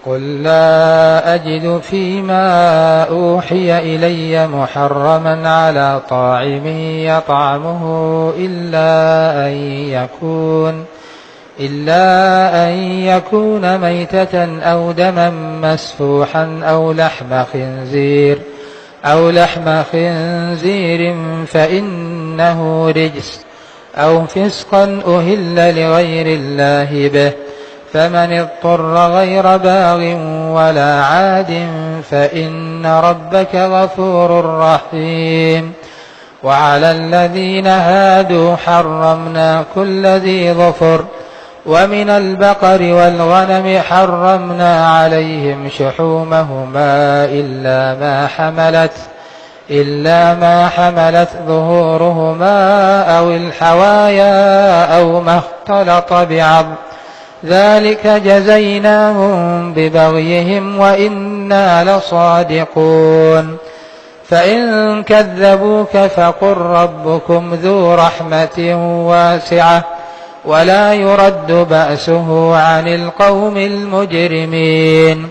قل لا أجد فيما أوحي إلي محرما على طاعم يطعمه إلا أن يكون ميتة أو دما مسفوحا أو لحم خنزير فإنه رجس أو فسقا أهل لغير الله به، فمن اضطر غير باغ ولا عاد فإن ربك غفور رحيم. وعلى الذين هادوا حرمنا كل ذي ظفر، ومن البقر والغنم حرمنا عليهم شحومهما إلا ما حملت ظهورهما أو الحوايا أو ما اختلط بعظم، ذلك جزيناهم ببغيهم وإنا لصادقون. فإن كذبوك فقل ربكم ذو رحمة واسعة ولا يرد بأسه عن القوم المجرمين.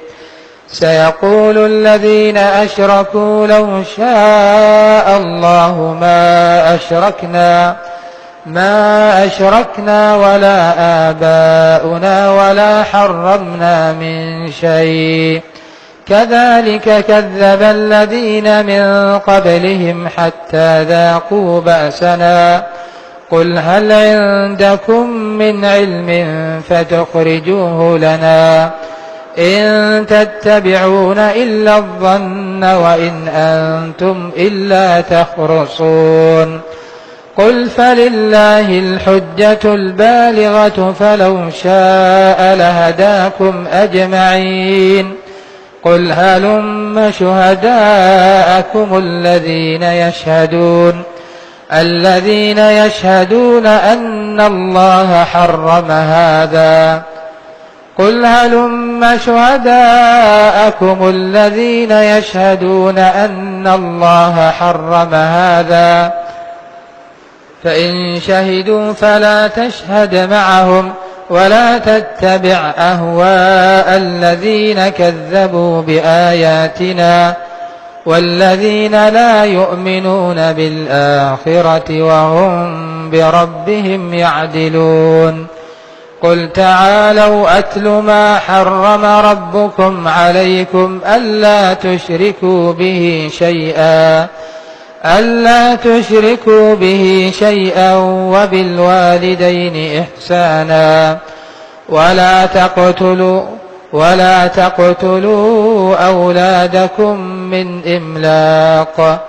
سيقول الذين أشركوا لو شاء الله ما أشركنا ولا آباؤنا ولا حرمنا من شيء، كذلك كذب الذين من قبلهم حتى ذاقوا بأسنا. قل هل عندكم من علم فتخرجوه لنا؟ إن تتبعون إلا الظن وإن أنتم إلا تخرصون. قل فلله الحجة البالغة فلو شاء لهداكم أجمعين. قل هلم شهداءكم الذين يشهدون أن الله حرم هذا. قل هلم شهداءكم الذين يشهدون أن الله حرم هذا، فإن شهدوا فلا تشهد معهم ولا تتبع أهواء الذين كذبوا بآياتنا والذين لا يؤمنون بالآخرة وهم بربهم يعدلون. قل تعالوا أتل ما حرم ربكم عليكم ألا تشركوا به شيئا وبالوالدين إحسانا ولا تقتلوا أولادكم من إملاق،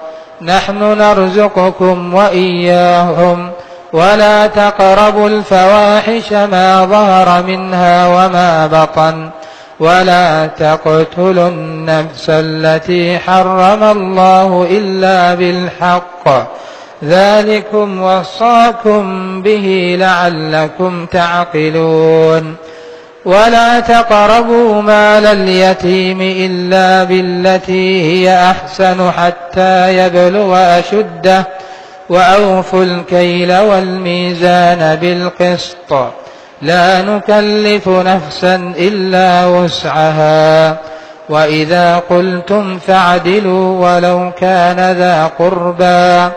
نحن نرزقكم وإياهم، ولا تقربوا الفواحش ما ظهر منها وما بطن، ولا تقتلوا النفس التي حرم الله إلا بالحق، ذلكم وصاكم به لعلكم تعقلون. ولا تقربوا مال اليتيم إلا بالتي هي أحسن حتى يبلغ أشده، وأوفوا الكيل والميزان بالقسط، لا نكلف نفسا إلا وسعها، وإذا قلتم فاعدلوا ولو كان ذا قربى،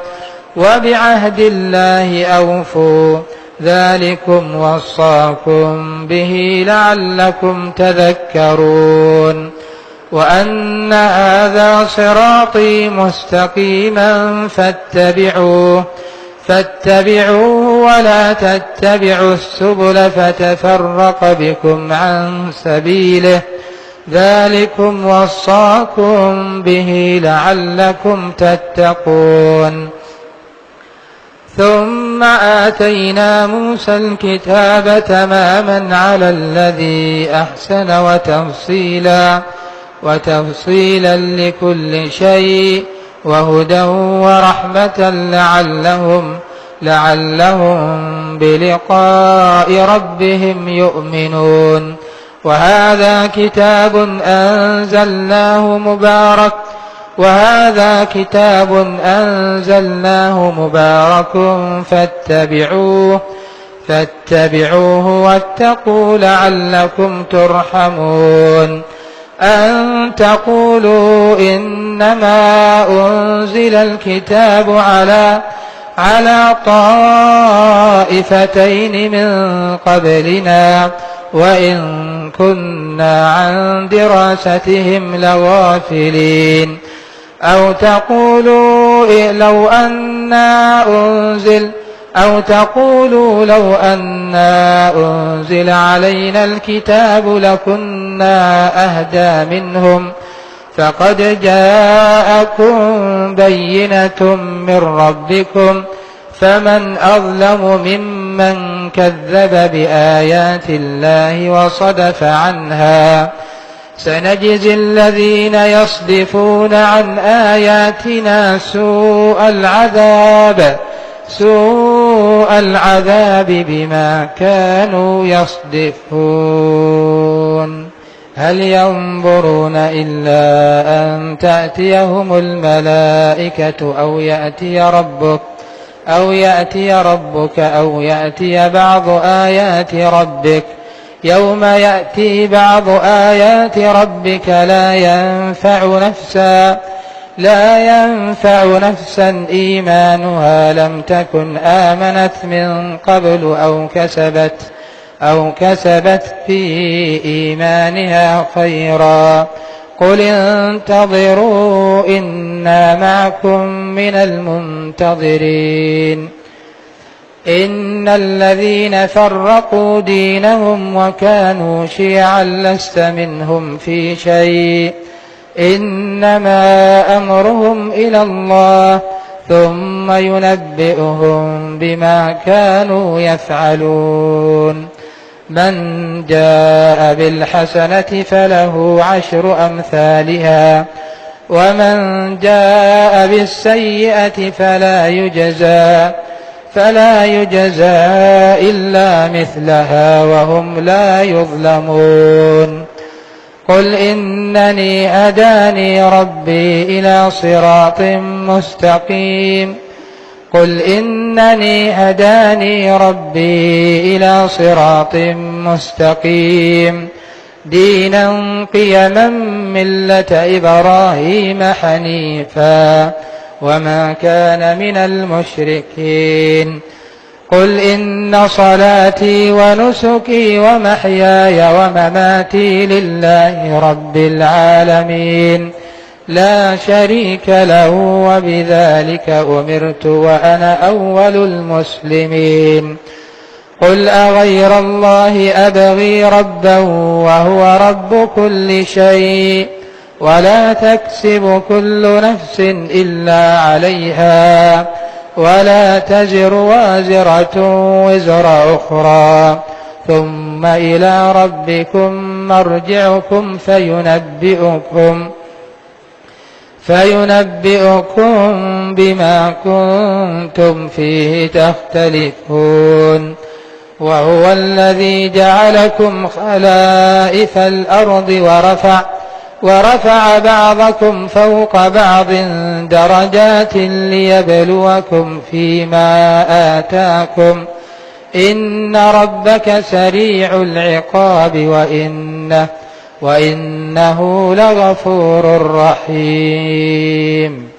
وبعهد الله أوفوا، ذلكم وصاكم به لعلكم تذكرون. وأن هذا صراطي مستقيما فاتبعوه ولا تتبعوا السبل فتفرق بكم عن سبيله، ذلكم وصاكم به لعلكم تتقون. ثم آتينا موسى الكتاب تماما على الذي أحسن وتفصيلا لكل شيء وهدى ورحمة لعلهم بلقاء ربهم يؤمنون. وهذا كتاب أنزلناه مبارك فاتبعوه واتقوا لعلكم ترحمون. أن تقولوا إنما أنزل الكتاب على طائفتين من قبلنا وإن كنا عن دراستهم لغافلين أو تقولوا لو أنا أنزل علينا الكتاب لكنا أهدى منهم فقد جاءكم بينة من ربكم فمن أظلم ممن كذب بآيات الله وصدف عنها سنجزي الذين يصدفون عن آياتنا سوء العذاب بما كانوا يصدفون هل ينظرون إلا أن تأتيهم الملائكة أو يأتي ربك أو يأتي بعض آيات ربك يوم يأتي بعض آيات ربك لا ينفع نفسا إيمانها لم تكن آمنت من قبل أو كسبت في إيمانها خيرا قل انتظروا إنا معكم من المنتظرين إن الذين فرقوا دينهم وكانوا شيعا لست منهم في شيء إنما أمرهم إلى الله ثم ينبئهم بما كانوا يفعلون من جاء بالحسنة فله 10 أمثالها ومن جاء بالسيئة فلا يجزى إلا مثلها وهم لا يظلمون قل إنني هداني ربي إلى صراط مستقيم دينا قيما ملة إبراهيم حنيفا وما كان من المشركين قل إن صلاتي ونسكي ومحياي ومماتي لله رب العالمين لا شريك له وبذلك أمرت وأنا أول المسلمين قل أغير الله أبغي ربا وهو رب كل شيء ولا تكسب كل نفس إلا عليها ولا تزر وازرة وزر أخرى ثم إلى ربكم مرجعكم فينبئكم بما كنتم فيه تختلفون وهو الذي جعلكم خلائف الأرض ورفع بعضكم فوق بعض درجات ليبلوكم فيما آتاكم إن ربك سريع العقاب وإنه لغفور رحيم